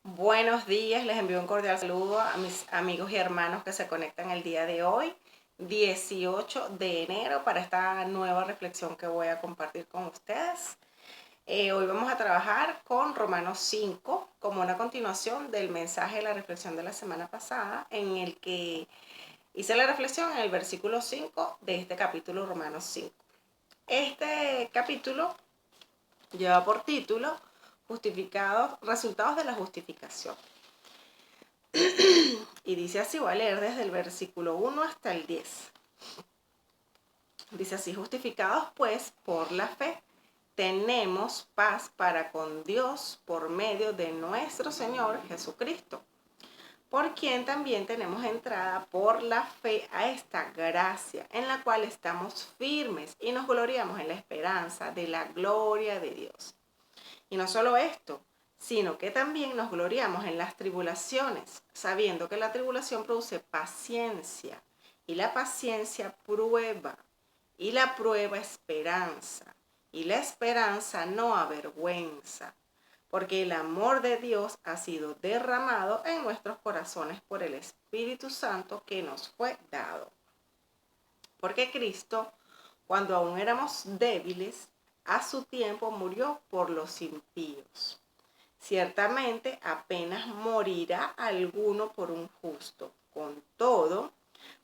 Buenos días, les envío un cordial saludo a mis amigos y hermanos que se conectan el día de hoy, 18 de enero, para esta nueva reflexión que voy a compartir con ustedes. Hoy vamos a trabajar con Romanos 5 como una continuación del mensaje de la reflexión de la semana pasada, en el que hice la reflexión en el versículo 5 de este capítulo Romanos 5. Este capítulo lleva por título resultados de la justificación. Y dice así, voy a leer desde el versículo 1 hasta el 10. Dice así: justificados pues por la fe, tenemos paz para con Dios por medio de nuestro Señor Jesucristo, por quien también tenemos entrada por la fe a esta gracia, en la cual estamos firmes y nos gloriamos en la esperanza de la gloria de Dios. Y no solo esto, sino que también nos gloriamos en las tribulaciones, sabiendo que la tribulación produce paciencia, y la paciencia prueba, y la prueba esperanza, y la esperanza no avergüenza, porque el amor de Dios ha sido derramado en nuestros corazones por el Espíritu Santo que nos fue dado. Porque Cristo, cuando aún éramos débiles, a su tiempo murió por los impíos. Ciertamente apenas morirá alguno por un justo. Con todo,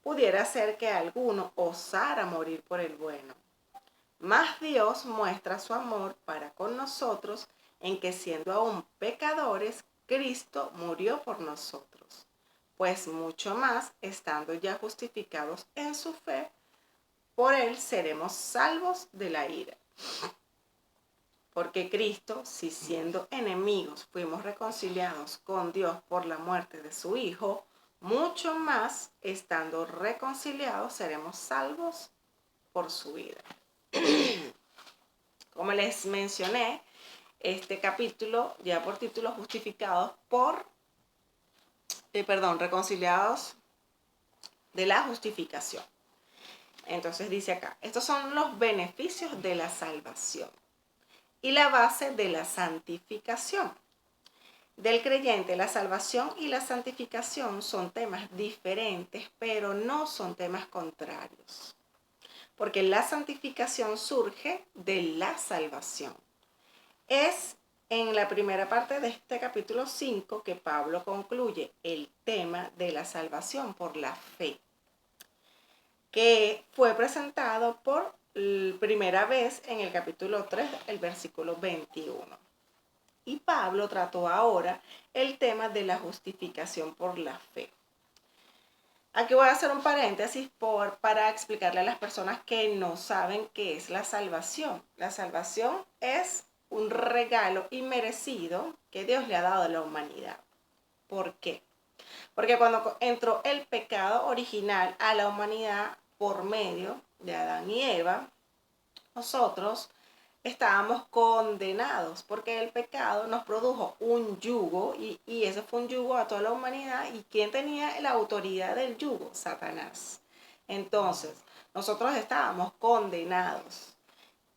pudiera ser que alguno osara morir por el bueno. Mas Dios muestra su amor para con nosotros en que, siendo aún pecadores, Cristo murió por nosotros. Pues mucho más, estando ya justificados en su fe, por él seremos salvos de la ira. Porque Cristo, si siendo enemigos fuimos reconciliados con Dios por la muerte de su Hijo, mucho más, estando reconciliados, seremos salvos por su vida. Como les mencioné, este capítulo lleva por título reconciliados de la justificación. Entonces dice acá, estos son los beneficios de la salvación y la base de la santificación. Del creyente, la salvación y la santificación son temas diferentes, pero no son temas contrarios. Porque la santificación surge de la salvación. Es en la primera parte de este capítulo 5 que Pablo concluye el tema de la salvación por la fe, que fue presentado por primera vez en el capítulo 3, el versículo 21. Y Pablo trató ahora el tema de la justificación por la fe. Aquí voy a hacer un paréntesis para explicarle a las personas que no saben qué es la salvación. La salvación es un regalo inmerecido que Dios le ha dado a la humanidad. ¿Por qué? Porque cuando entró el pecado original a la humanidad por medio de Adán y Eva, nosotros estábamos condenados porque el pecado nos produjo un yugo y ese fue un yugo a toda la humanidad. ¿Y quién tenía la autoridad del yugo? Satanás. Entonces, nosotros estábamos condenados.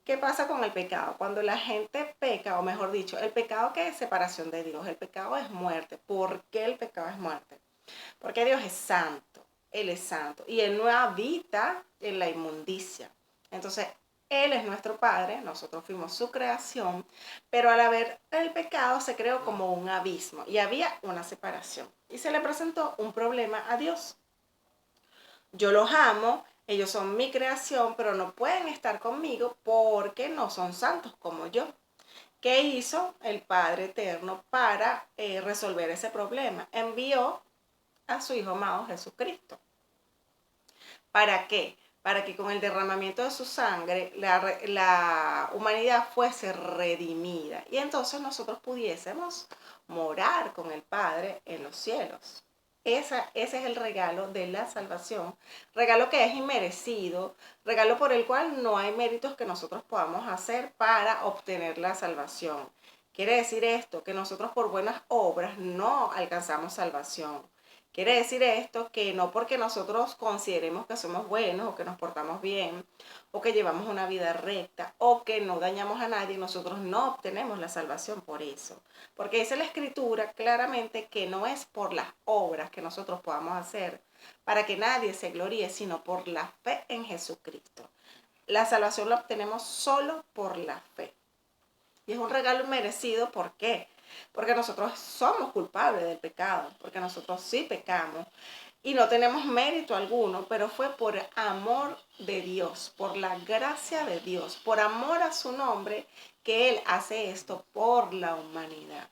¿Qué pasa con el pecado? Cuando la gente peca, o mejor dicho, el pecado, ¿qué es? Separación de Dios. El pecado es muerte. ¿Por qué el pecado es muerte? Porque Dios es santo. Él es santo y Él no habita en la inmundicia. Entonces, Él es nuestro Padre, nosotros fuimos su creación, pero al haber el pecado se creó como un abismo y había una separación. Y se le presentó un problema a Dios. Yo los amo, ellos son mi creación, pero no pueden estar conmigo porque no son santos como yo. ¿Qué hizo el Padre Eterno para resolver ese problema? Envió a su Hijo amado Jesucristo. ¿Para qué? Para que con el derramamiento de su sangre la humanidad fuese redimida y entonces nosotros pudiésemos morar con el Padre en los cielos. Ese es el regalo de la salvación, regalo que es inmerecido, regalo por el cual no hay méritos que nosotros podamos hacer para obtener la salvación. Quiere decir esto, que nosotros por buenas obras no alcanzamos salvación, Quiere decir esto que no porque nosotros consideremos que somos buenos o que nos portamos bien o que llevamos una vida recta o que no dañamos a nadie, nosotros no obtenemos la salvación por eso. Porque dice la Escritura claramente que no es por las obras que nosotros podamos hacer para que nadie se gloríe, sino por la fe en Jesucristo. La salvación la obtenemos solo por la fe. Y es un regalo merecido, ¿por qué? Porque nosotros somos culpables del pecado, porque nosotros sí pecamos y no tenemos mérito alguno, pero fue por amor de Dios, por la gracia de Dios, por amor a su nombre, que Él hace esto por la humanidad.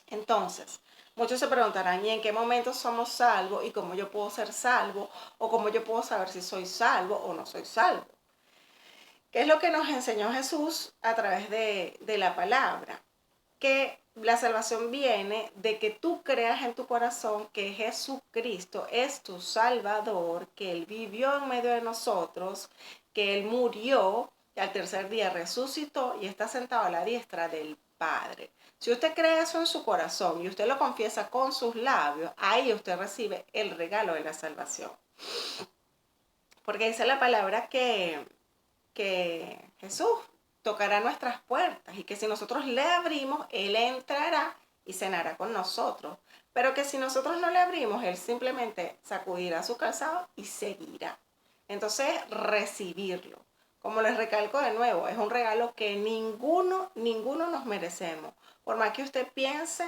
Entonces, muchos se preguntarán, ¿y en qué momento somos salvos? ¿Y cómo yo puedo ser salvo? ¿O cómo yo puedo saber si soy salvo o no soy salvo? ¿Qué es lo que nos enseñó Jesús a través de la palabra? Que la salvación viene de que tú creas en tu corazón que Jesucristo es tu Salvador, que Él vivió en medio de nosotros, que Él murió y al tercer día resucitó y está sentado a la diestra del Padre. Si usted cree eso en su corazón y usted lo confiesa con sus labios, ahí usted recibe el regalo de la salvación. Porque dice la palabra que Jesús tocará nuestras puertas y que si nosotros le abrimos, Él entrará y cenará con nosotros. Pero que si nosotros no le abrimos, Él simplemente sacudirá su calzado y seguirá. Entonces, recibirlo. Como les recalco de nuevo, es un regalo que ninguno nos merecemos. Por más que usted piense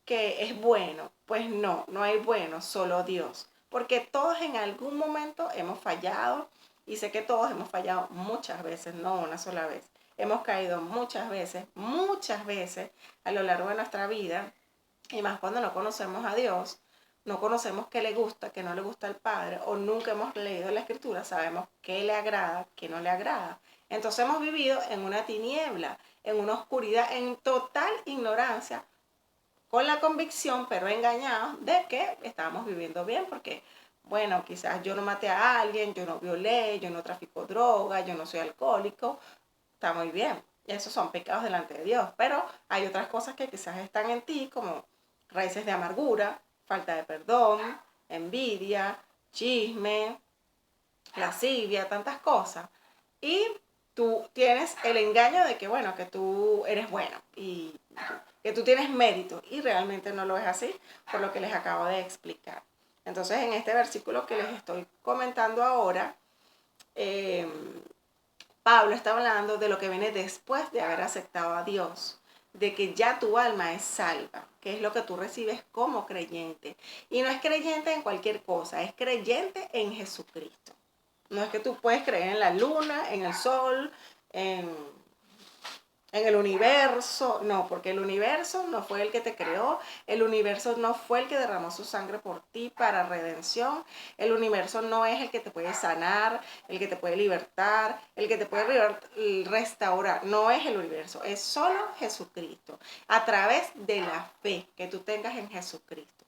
que es bueno, pues no hay bueno, solo Dios. Porque todos en algún momento hemos fallado, y sé que todos hemos fallado muchas veces, no una sola vez. Hemos caído muchas veces a lo largo de nuestra vida, y más cuando no conocemos a Dios, no conocemos qué le gusta, qué no le gusta al Padre, o nunca hemos leído la Escritura, sabemos qué le agrada, qué no le agrada. Entonces hemos vivido en una tiniebla, en una oscuridad, en total ignorancia, con la convicción, pero engañados, de que estábamos viviendo bien, porque, bueno, quizás yo no maté a alguien, yo no violé, yo no trafico droga, yo no soy alcohólico, está muy bien. Esos son pecados delante de Dios, pero hay otras cosas que quizás están en ti, como raíces de amargura, falta de perdón, envidia, chisme, lascivia, tantas cosas. Y tú tienes el engaño de que, bueno, que tú eres bueno y que tú tienes mérito, y realmente no lo es así, por lo que les acabo de explicar. Entonces, en este versículo que les estoy comentando ahora, Pablo está hablando de lo que viene después de haber aceptado a Dios, de que ya tu alma es salva, que es lo que tú recibes como creyente. Y no es creyente en cualquier cosa, es creyente en Jesucristo. No es que tú puedes creer en la luna, en el sol, en el universo, no, porque el universo no fue el que te creó, el universo no fue el que derramó su sangre por ti para redención, el universo no es el que te puede sanar, el que te puede libertar, el que te puede restaurar, no es el universo, es solo Jesucristo, a través de la fe que tú tengas en Jesucristo.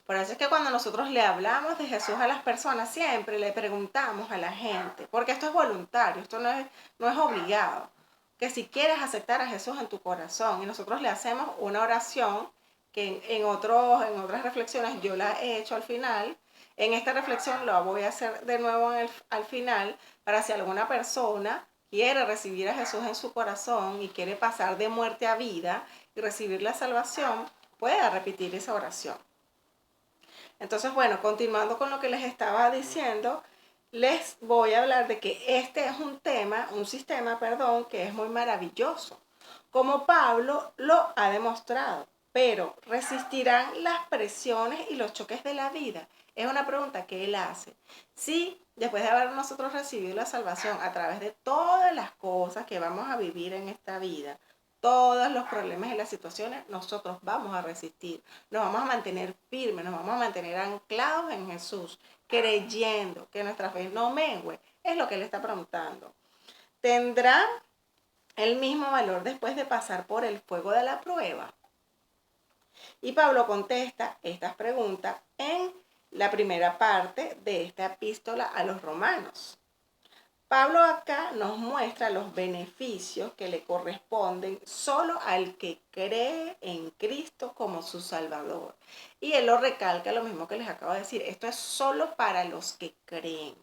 Por eso es que cuando nosotros le hablamos de Jesús a las personas, siempre le preguntamos a la gente, porque esto es voluntario, esto no es obligado, que si quieres aceptar a Jesús en tu corazón, y nosotros le hacemos una oración que en otras reflexiones yo la he hecho al final. En esta reflexión lo voy a hacer de nuevo al final, para si alguna persona quiere recibir a Jesús en su corazón y quiere pasar de muerte a vida y recibir la salvación, pueda repetir esa oración. Entonces, bueno, continuando con lo que les estaba diciendo, les voy a hablar de que este es un sistema, que es muy maravilloso, como Pablo lo ha demostrado, pero ¿resistirán las presiones y los choques de la vida? Es una pregunta que él hace. Sí, después de haber nosotros recibido la salvación a través de todas las cosas que vamos a vivir en esta vida, todos los problemas y las situaciones, nosotros vamos a resistir, nos vamos a mantener firmes, nos vamos a mantener anclados en Jesús, creyendo que nuestra fe no mengue. Es lo que él está preguntando. ¿Tendrá el mismo valor después de pasar por el fuego de la prueba? Y Pablo contesta estas preguntas en la primera parte de esta epístola a los romanos. Pablo acá nos muestra los beneficios que le corresponden solo al que cree en Cristo como su Salvador. Y él lo recalca lo mismo que les acabo de decir. Esto es solo para los que creen.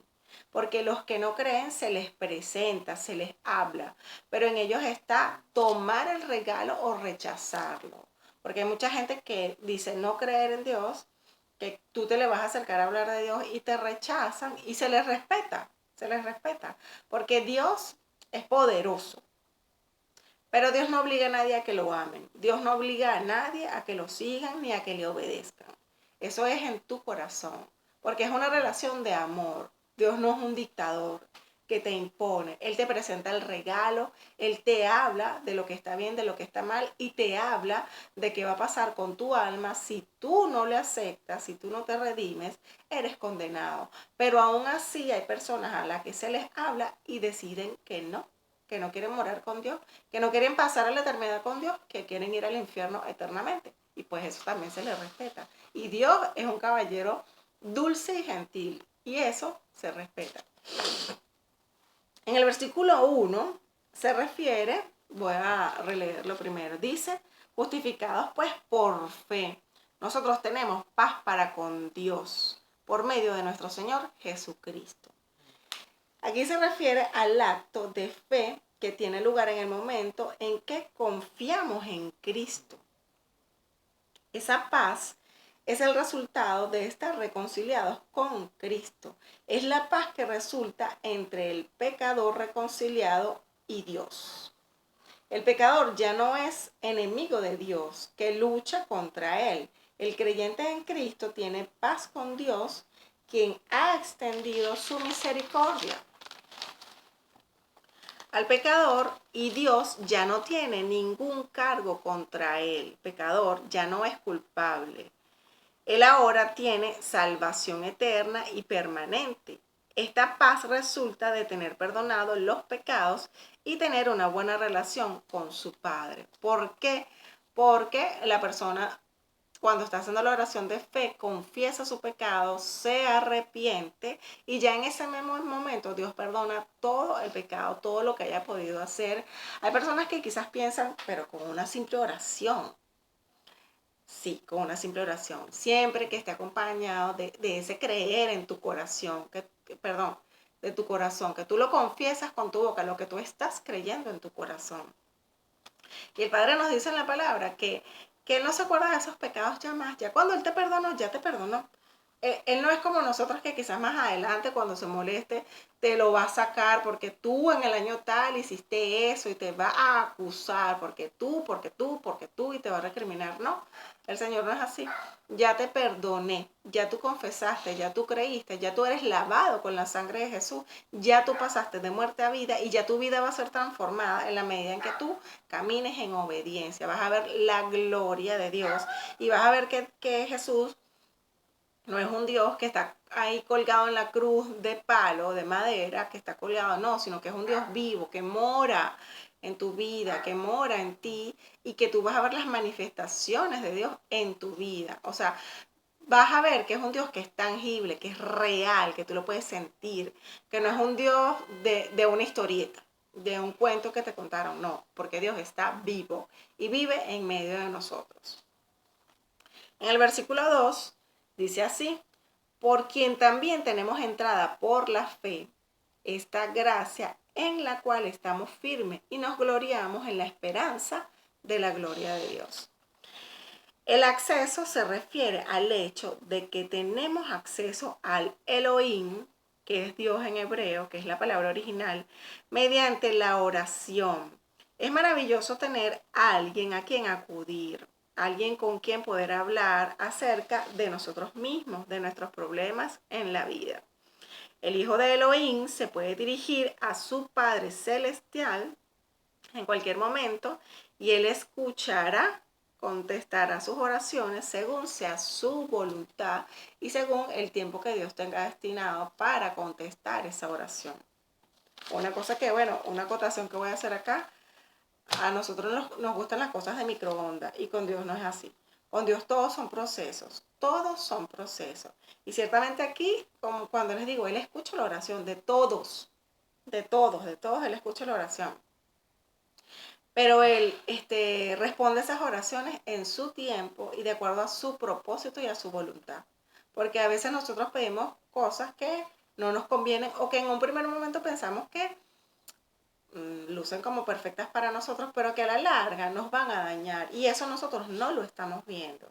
Porque los que no creen se les presenta, se les habla. Pero en ellos está tomar el regalo o rechazarlo. Porque hay mucha gente que dice no creer en Dios, que tú te le vas a acercar a hablar de Dios y te rechazan y se les respeta, porque Dios es poderoso, pero Dios no obliga a nadie a que lo amen, Dios no obliga a nadie a que lo sigan ni a que le obedezcan, eso es en tu corazón, porque es una relación de amor, Dios no es un dictador que te impone, Él te presenta el regalo, Él te habla de lo que está bien, de lo que está mal y te habla de qué va a pasar con tu alma si tú no le aceptas, si tú no te redimes, eres condenado. Pero aún así hay personas a las que se les habla y deciden que no quieren morar con Dios, que no quieren pasar a la eternidad con Dios, que quieren ir al infierno eternamente. Y pues eso también se les respeta. Y Dios es un caballero dulce y gentil y eso se respeta. En el versículo 1 se refiere, voy a releerlo primero, dice, justificados pues por fe. Nosotros tenemos paz para con Dios por medio de nuestro Señor Jesucristo. Aquí se refiere al acto de fe que tiene lugar en el momento en que confiamos en Cristo. Esa paz es el resultado de estar reconciliados con Cristo. Es la paz que resulta entre el pecador reconciliado y Dios. El pecador ya no es enemigo de Dios, que lucha contra él. El creyente en Cristo tiene paz con Dios, quien ha extendido su misericordia al pecador, y Dios ya no tiene ningún cargo contra él. El pecador ya no es culpable. Él ahora tiene salvación eterna y permanente. Esta paz resulta de tener perdonado los pecados y tener una buena relación con su Padre. ¿Por qué? Porque la persona, cuando está haciendo la oración de fe, confiesa su pecado, se arrepiente y ya en ese mismo momento Dios perdona todo el pecado, todo lo que haya podido hacer. Hay personas que quizás piensan, pero con una simple oración. Sí, con una simple oración. Siempre que esté acompañado de ese creer en tu corazón, perdón, de tu corazón, que tú lo confiesas con tu boca, lo que tú estás creyendo en tu corazón. Y el Padre nos dice en la palabra que Él no se acuerda de esos pecados ya más. Ya cuando Él te perdonó, ya te perdonó. Él no es como nosotros que quizás más adelante cuando se moleste te lo va a sacar porque tú en el año tal hiciste eso y te va a acusar porque tú y te va a recriminar. No, el Señor no es así. Ya te perdoné, ya tú confesaste, ya tú creíste, ya tú eres lavado con la sangre de Jesús, ya tú pasaste de muerte a vida y ya tu vida va a ser transformada en la medida en que tú camines en obediencia. Vas a ver la gloria de Dios y vas a ver que Jesús no es un Dios que está ahí colgado en la cruz de palo, de madera, que está colgado, no, sino que es un Dios vivo, que mora en tu vida, que mora en ti y que tú vas a ver las manifestaciones de Dios en tu vida. O sea, vas a ver que es un Dios que es tangible, que es real, que tú lo puedes sentir, que no es un Dios de una historieta, de un cuento que te contaron, no, porque Dios está vivo y vive en medio de nosotros. En el versículo 2 dice así, por quien también tenemos entrada por la fe, esta gracia en la cual estamos firmes y nos gloriamos en la esperanza de la gloria de Dios. El acceso se refiere al hecho de que tenemos acceso al Elohim, que es Dios en hebreo, que es la palabra original, mediante la oración. Es maravilloso tener a alguien a quien acudir, alguien con quien poder hablar acerca de nosotros mismos, de nuestros problemas en la vida. El Hijo de Elohim se puede dirigir a su Padre Celestial en cualquier momento y Él escuchará, contestará sus oraciones según sea su voluntad y según el tiempo que Dios tenga destinado para contestar esa oración. Una cosa que, bueno, una acotación que voy a hacer acá, a nosotros nos gustan las cosas de microondas y con Dios no es así. Con Dios todos son procesos. Y ciertamente aquí, como cuando les digo, Él escucha la oración de todos. de todos, Él escucha la oración. Pero Él responde esas oraciones en su tiempo y de acuerdo a su propósito y a su voluntad. Porque a veces nosotros pedimos cosas que no nos convienen o que en un primer momento pensamos que lucen como perfectas para nosotros, pero que a la larga nos van a dañar. Y eso nosotros no lo estamos viendo.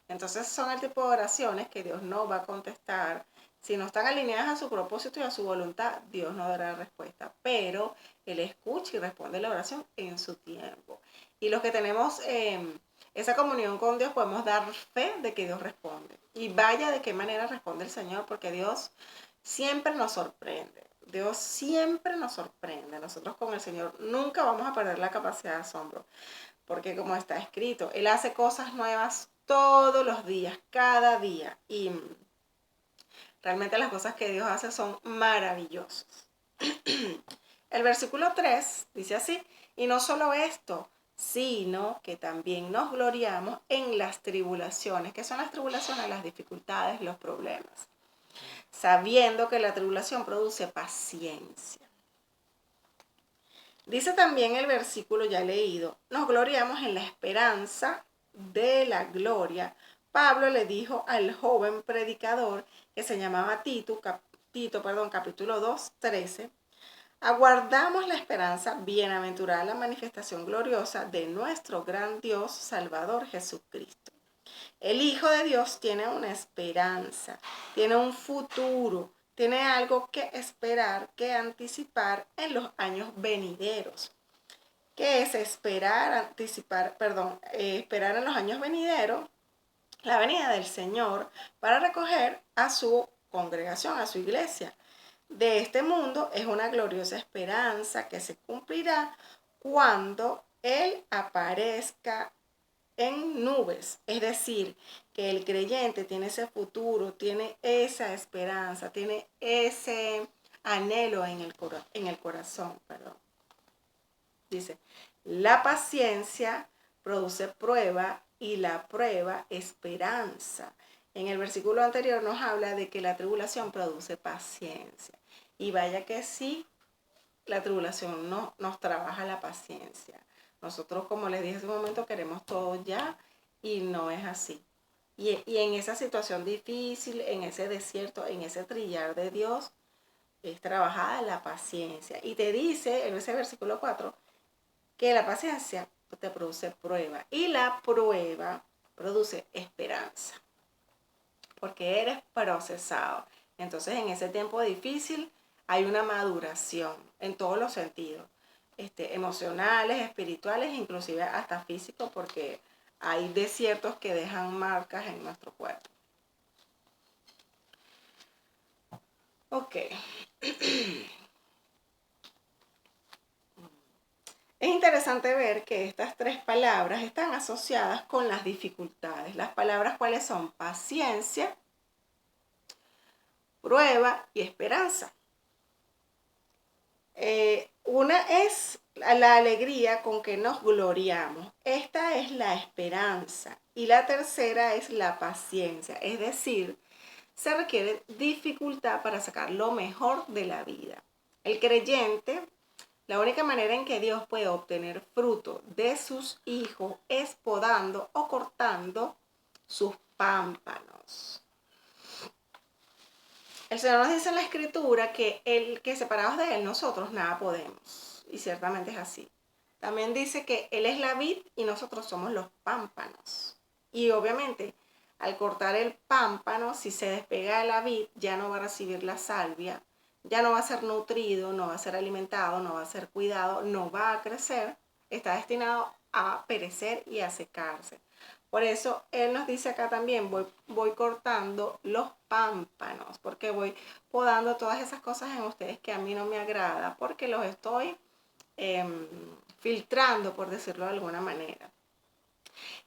Entonces son el tipo de oraciones que Dios no va a contestar. Si no están alineadas a su propósito y a su voluntad, Dios no dará respuesta. Pero Él escucha y responde la oración en su tiempo. Y los que tenemos esa comunión con Dios podemos dar fe de que Dios responde. Y vaya de qué manera responde el Señor, porque Dios siempre nos sorprende. Dios siempre nos sorprende. Nosotros con el Señor nunca vamos a perder la capacidad de asombro. Porque como está escrito, Él hace cosas nuevas todos los días, cada día. Y realmente las cosas que Dios hace son maravillosas. El versículo 3 dice así, y no solo esto, sino que también nos gloriamos en las tribulaciones. ¿Qué son las tribulaciones? Las dificultades, los problemas. Sabiendo que la tribulación produce paciencia. Dice también el versículo ya leído, nos gloriamos en la esperanza de la gloria. Pablo le dijo al joven predicador que se llamaba Tito, capítulo 2, 13, aguardamos la esperanza bienaventurada, la manifestación gloriosa de nuestro gran Dios Salvador Jesucristo. El Hijo de Dios tiene una esperanza, tiene un futuro, tiene algo que esperar, que anticipar en los años venideros. ¿Qué es esperar en los años venideros la venida del Señor para recoger a su congregación, a su iglesia? De este mundo es una gloriosa esperanza que se cumplirá cuando Él aparezca en nubes, es decir, que el creyente tiene ese futuro, tiene esa esperanza, tiene ese anhelo en el corazón. Dice, la paciencia produce prueba y la prueba esperanza. En el versículo anterior nos habla de que la tribulación produce paciencia. Y vaya que sí, la tribulación nos trabaja la paciencia. Nosotros, como les dije hace un momento, queremos todo ya y no es así. Y en esa situación difícil, en ese desierto, en ese trillar de Dios, es trabajada la paciencia. Y te dice en ese versículo 4 que la paciencia te produce prueba y la prueba produce esperanza. Porque eres procesado. Entonces en ese tiempo difícil hay una maduración en todos los sentidos, emocionales, espirituales, inclusive hasta físicos, porque hay desiertos que dejan marcas en nuestro cuerpo. Ok. Es interesante ver que estas tres palabras están asociadas con las dificultades. Las palabras ¿cuáles son? Paciencia, prueba y esperanza. Una es la alegría con que nos gloriamos. Esta es la esperanza. Y la tercera es la paciencia. Es decir, se requiere dificultad para sacar lo mejor de la vida. El creyente, la única manera en que Dios puede obtener fruto de sus hijos es podando o cortando sus pámpanos. El Señor nos dice en la Escritura que separados de Él nosotros nada podemos. Y ciertamente es así. También dice que Él es la vid y nosotros somos los pámpanos. Y obviamente, al cortar el pámpano, si se despega de la vid, ya no va a recibir la salvia, ya no va a ser nutrido, no va a ser alimentado, no va a ser cuidado, no va a crecer. Está destinado a perecer y a secarse. Por eso Él nos dice acá también, voy cortando los pámpanos, porque voy podando todas esas cosas en ustedes que a mí no me agrada, porque los estoy filtrando, por decirlo de alguna manera.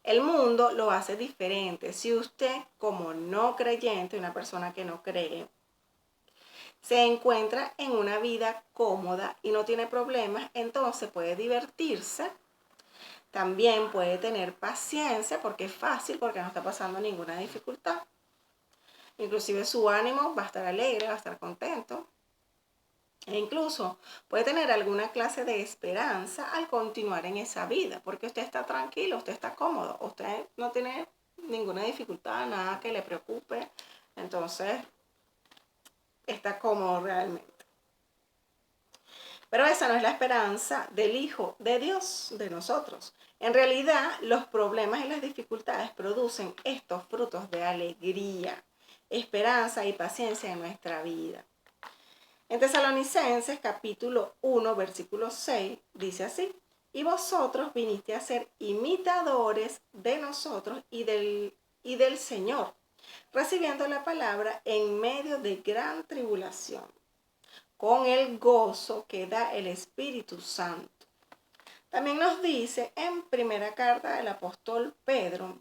El mundo lo hace diferente. Si usted, como no creyente, una persona que no cree, se encuentra en una vida cómoda y no tiene problemas, entonces puede divertirse. También puede tener paciencia porque es fácil, porque no está pasando ninguna dificultad. Inclusive su ánimo va a estar alegre, va a estar contento. E incluso puede tener alguna clase de esperanza al continuar en esa vida, porque usted está tranquilo, usted está cómodo, usted no tiene ninguna dificultad, nada que le preocupe, entonces está cómodo realmente. Pero esa no es la esperanza del Hijo de Dios, de nosotros. En realidad, los problemas y las dificultades producen estos frutos de alegría, esperanza y paciencia en nuestra vida. En Tesalonicenses capítulo 1, versículo 6, dice así: y vosotros viniste a ser imitadores de nosotros y del Señor, recibiendo la palabra en medio de gran tribulación, con el gozo que da el Espíritu Santo. También nos dice en primera carta del apóstol Pedro,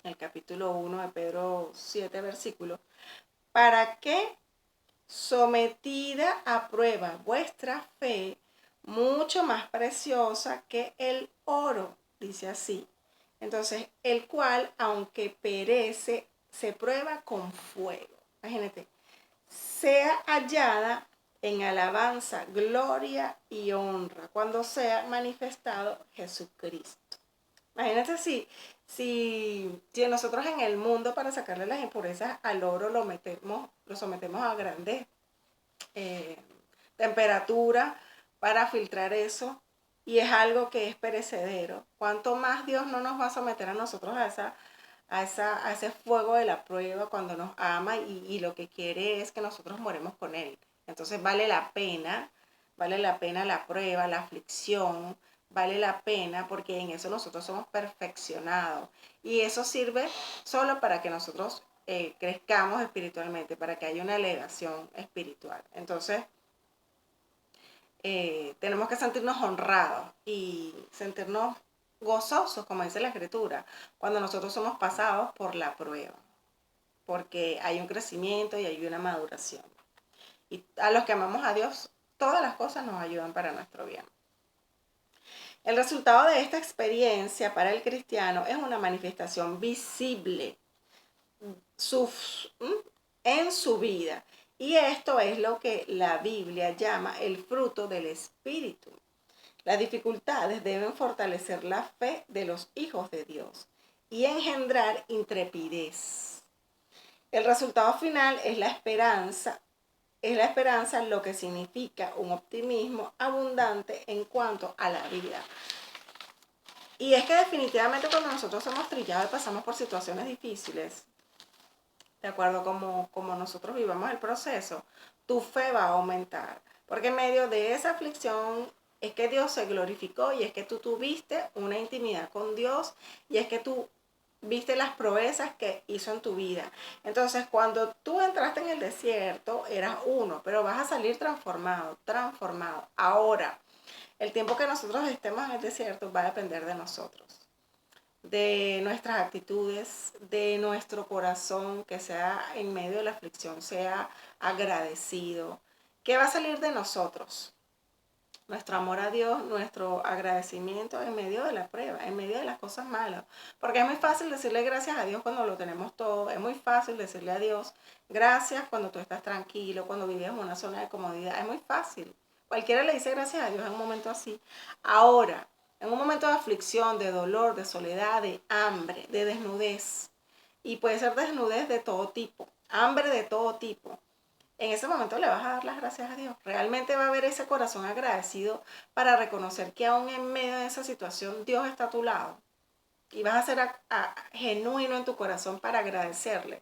el capítulo 1 de Pedro 7, versículo, para que, sometida a prueba vuestra fe, mucho más preciosa que el oro, dice así. Entonces, el cual, aunque perece, se prueba con fuego. Imagínate, sea hallada en alabanza, gloria y honra cuando sea manifestado Jesucristo. Imagínate si nosotros en el mundo, para sacarle las impurezas al oro, lo sometemos a grandes temperaturas para filtrar eso, y es algo que es perecedero. ¿Cuánto más Dios no nos va a someter a nosotros a ese fuego de la prueba cuando nos ama y lo que quiere es que nosotros moremos con Él? Entonces vale la pena la prueba, la aflicción, vale la pena porque en eso nosotros somos perfeccionados, y eso sirve solo para que nosotros crezcamos espiritualmente, para que haya una elevación espiritual. Entonces tenemos que sentirnos honrados y sentirnos gozosos, como dice la Escritura, cuando nosotros somos pasados por la prueba, porque hay un crecimiento y hay una maduración. Y a los que amamos a Dios, todas las cosas nos ayudan para nuestro bien. El resultado de esta experiencia para el cristiano es una manifestación visible en su vida. Y esto es lo que la Biblia llama el fruto del Espíritu. Las dificultades deben fortalecer la fe de los hijos de Dios y engendrar intrepidez. El resultado final es la esperanza. Es la esperanza lo que significa un optimismo abundante en cuanto a la vida. Y es que definitivamente cuando nosotros somos trillados y pasamos por situaciones difíciles, de acuerdo como nosotros vivamos el proceso, tu fe va a aumentar. Porque en medio de esa aflicción es que Dios se glorificó, y es que tú tuviste una intimidad con Dios, y es que tú viste las proezas que hizo en tu vida. Entonces, cuando tú entraste en el desierto, eras uno, pero vas a salir transformado. Ahora, el tiempo que nosotros estemos en el desierto va a depender de nosotros, de nuestras actitudes, de nuestro corazón, que sea en medio de la aflicción, sea agradecido. ¿Qué va a salir de nosotros? Nuestro amor a Dios, nuestro agradecimiento en medio de la prueba, en medio de las cosas malas. Porque es muy fácil decirle gracias a Dios cuando lo tenemos todo. Es muy fácil decirle a Dios gracias cuando tú estás tranquilo, cuando vives en una zona de comodidad. Es muy fácil. Cualquiera le dice gracias a Dios en un momento así. Ahora, en un momento de aflicción, de dolor, de soledad, de hambre, de desnudez. Y puede ser desnudez de todo tipo, hambre de todo tipo. En ese momento le vas a dar las gracias a Dios. Realmente va a haber ese corazón agradecido para reconocer que aún en medio de esa situación Dios está a tu lado. Y vas a ser genuino en tu corazón para agradecerle.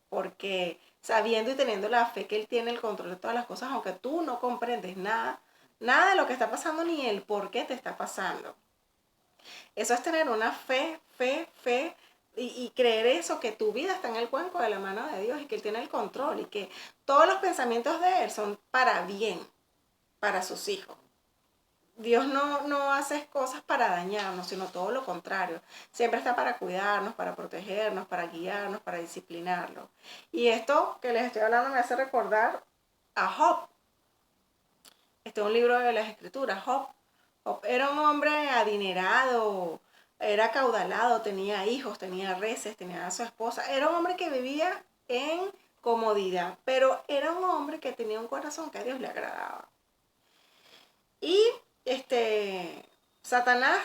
Porque sabiendo y teniendo la fe que Él tiene el control de todas las cosas, aunque tú no comprendes nada de lo que está pasando ni el por qué te está pasando. Eso es tener una fe y creer eso, que tu vida está en el cuenco de la mano de Dios y que Él tiene el control y que todos los pensamientos de Él son para bien, para sus hijos. Dios no hace cosas para dañarnos, sino todo lo contrario. Siempre está para cuidarnos, para protegernos, para guiarnos, para disciplinarnos. Y esto que les estoy hablando me hace recordar a Job. Este es un libro de las Escrituras. Job era un hombre adinerado, era acaudalado, tenía hijos, tenía reses, tenía a su esposa. Era un hombre que vivía en comodidad, pero era un hombre que tenía un corazón que a Dios le agradaba. Y Satanás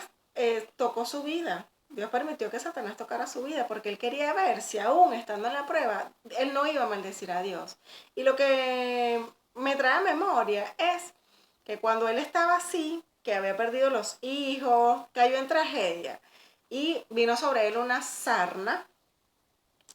tocó su vida. Dios permitió que Satanás tocara su vida porque él quería ver si aún estando en la prueba, él no iba a maldecir a Dios. Y lo que me trae a memoria es que cuando él estaba así, que había perdido los hijos, cayó en tragedia y vino sobre él una sarna,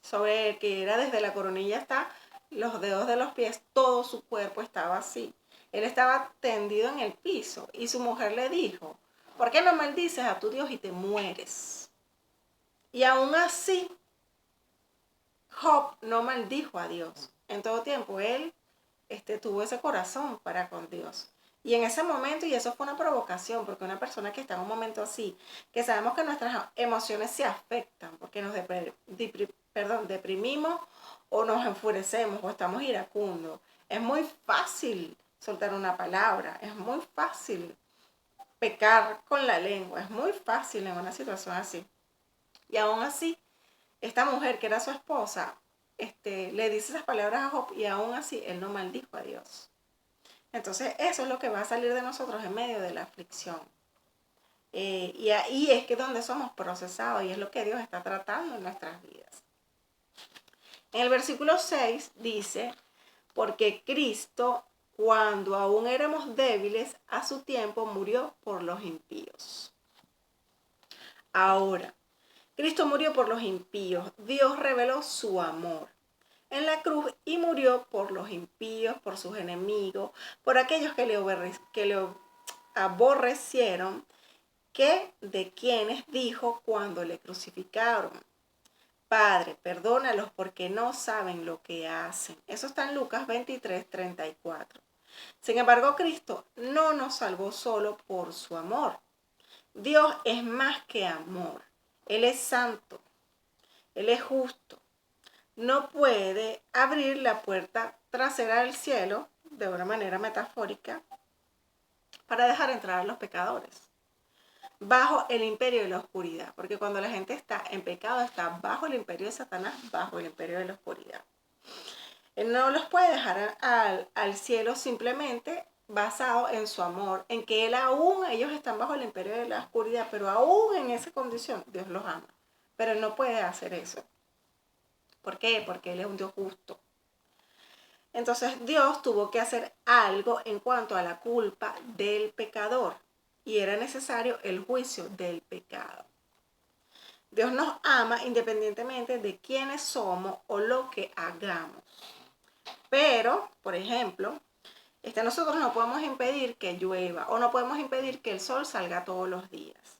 sobre él que era desde la coronilla hasta los dedos de los pies, todo su cuerpo estaba así. Él estaba tendido en el piso y su mujer le dijo, ¿por qué no maldices a tu Dios y te mueres? Y aún así, Job no maldijo a Dios. En todo tiempo él tuvo ese corazón para con Dios. Y en ese momento, y eso fue una provocación, porque una persona que está en un momento así, que sabemos que nuestras emociones se afectan, porque nos deprimimos o nos enfurecemos o estamos iracundos. Es muy fácil soltar una palabra, es muy fácil pecar con la lengua, es muy fácil en una situación así. Y aún así, esta mujer que era su esposa, le dice esas palabras a Job y aún así él no maldijo a Dios. Entonces eso es lo que va a salir de nosotros en medio de la aflicción. Y ahí es que donde somos procesados y es lo que Dios está tratando en nuestras vidas. En el versículo 6 dice, porque Cristo, cuando aún éramos débiles, a su tiempo murió por los impíos. Ahora, Cristo murió por los impíos. Dios reveló su amor en la cruz y murió por los impíos, por sus enemigos, por aquellos que le aborrecieron, que de quienes dijo cuando le crucificaron, Padre, perdónalos porque no saben lo que hacen. Eso está en Lucas 23:34. Sin embargo, Cristo no nos salvó solo por su amor. Dios es más que amor. Él es santo. Él es justo. No puede abrir la puerta trasera del cielo, de una manera metafórica, para dejar entrar a los pecadores bajo el imperio de la oscuridad, porque cuando la gente está en pecado está bajo el imperio de Satanás, bajo el imperio de la oscuridad. Él no los puede dejar al cielo simplemente basado en su amor, en que ellos están bajo el imperio de la oscuridad, pero aún en esa condición Dios los ama, pero él no puede hacer eso. ¿Por qué? Porque él es un Dios justo. Entonces Dios tuvo que hacer algo en cuanto a la culpa del pecador y era necesario el juicio del pecado. Dios nos ama independientemente de quiénes somos o lo que hagamos. Pero, por ejemplo, nosotros no podemos impedir que llueva o no podemos impedir que el sol salga todos los días.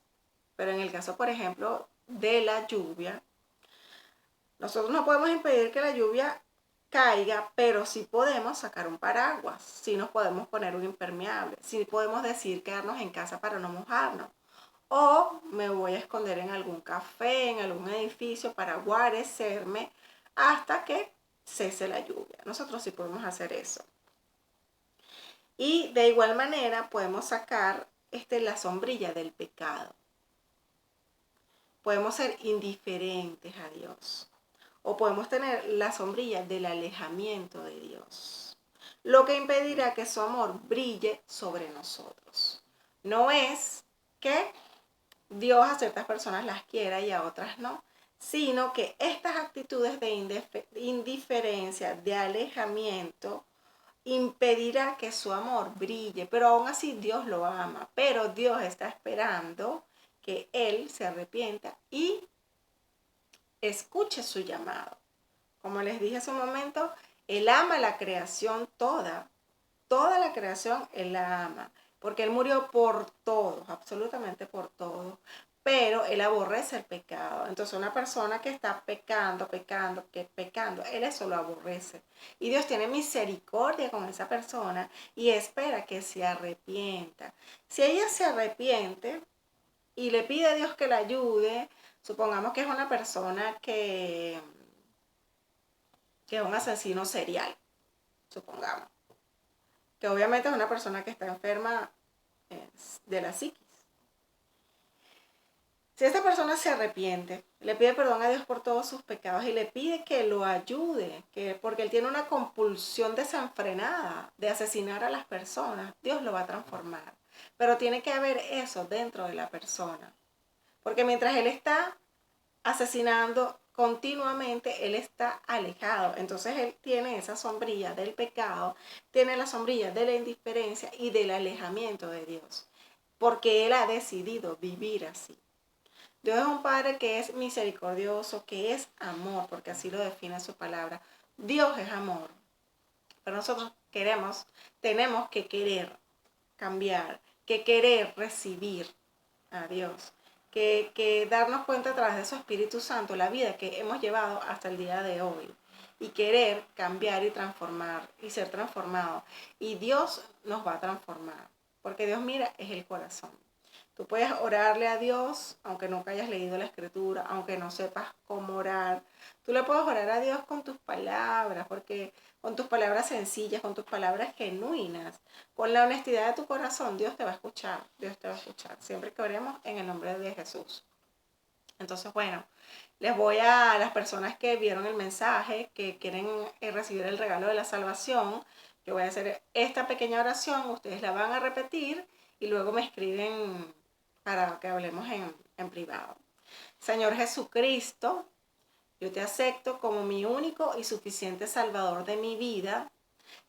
Pero en el caso, por ejemplo, de la lluvia, nosotros no podemos impedir que la lluvia caiga, pero sí podemos sacar un paraguas, sí nos podemos poner un impermeable, sí podemos decir quedarnos en casa para no mojarnos. O me voy a esconder en algún café, en algún edificio para guarecerme hasta que cese la lluvia. Nosotros sí podemos hacer eso. Y de igual manera podemos sacar la sombrilla del pecado. Podemos ser indiferentes a Dios. O podemos tener la sombrilla del alejamiento de Dios. Lo que impedirá que su amor brille sobre nosotros. No es que Dios a ciertas personas las quiera y a otras no, sino que estas actitudes de indiferencia, de alejamiento, impedirá que su amor brille, pero aún así Dios lo ama, pero Dios está esperando que Él se arrepienta y escuche su llamado. Como les dije hace un momento, Él ama la creación toda la creación Él la ama, porque Él murió por todos, absolutamente por todos, pero Él aborrece el pecado. Entonces una persona que está pecando, Él eso lo aborrece. Y Dios tiene misericordia con esa persona y espera que se arrepienta. Si ella se arrepiente y le pide a Dios que la ayude, supongamos que es una persona que es un asesino serial, supongamos. Que obviamente es una persona que está enferma de la psiquis. Si esta persona se arrepiente, le pide perdón a Dios por todos sus pecados y le pide que lo ayude, porque él tiene una compulsión desenfrenada de asesinar a las personas, Dios lo va a transformar. Pero tiene que haber eso dentro de la persona. Porque mientras él está asesinando continuamente, él está alejado. Entonces él tiene esa sombrilla del pecado, tiene la sombrilla de la indiferencia y del alejamiento de Dios. Porque él ha decidido vivir así. Dios es un Padre que es misericordioso, que es amor, porque así lo define su palabra. Dios es amor. Pero nosotros tenemos que querer cambiar, que querer recibir a Dios, que darnos cuenta a través de su Espíritu Santo la vida que hemos llevado hasta el día de hoy y querer cambiar y transformar y ser transformado. Y Dios nos va a transformar, porque Dios mira es el corazón. Tú puedes orarle a Dios, aunque nunca hayas leído la escritura, aunque no sepas cómo orar. Tú le puedes orar a Dios con tus palabras, porque con tus palabras sencillas, con tus palabras genuinas, con la honestidad de tu corazón, Dios te va a escuchar. Dios te va a escuchar. Siempre que oremos en el nombre de Jesús. Entonces, bueno, les voy a las personas que vieron el mensaje, que quieren recibir el regalo de la salvación, yo voy a hacer esta pequeña oración, ustedes la van a repetir y luego me escriben para que hablemos en privado. Señor Jesucristo, yo te acepto como mi único y suficiente Salvador de mi vida.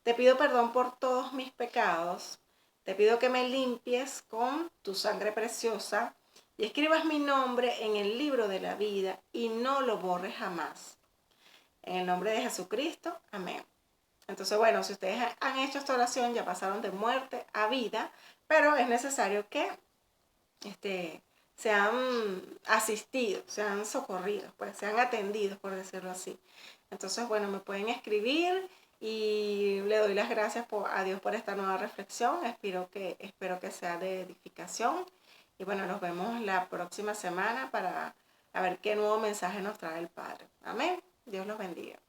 Te pido perdón por todos mis pecados. Te pido que me limpies con tu sangre preciosa y escribas mi nombre en el libro de la vida y no lo borres jamás. En el nombre de Jesucristo, amén. Entonces, bueno, si ustedes han hecho esta oración, ya pasaron de muerte a vida, pero es necesario que sean asistidos, sean socorridos, pues sean atendidos, por decirlo así. Entonces, bueno, me pueden escribir y le doy las gracias a Dios por esta nueva reflexión. Espero que sea de edificación. Y bueno, nos vemos la próxima semana para ver qué nuevo mensaje nos trae el Padre. Amén. Dios los bendiga.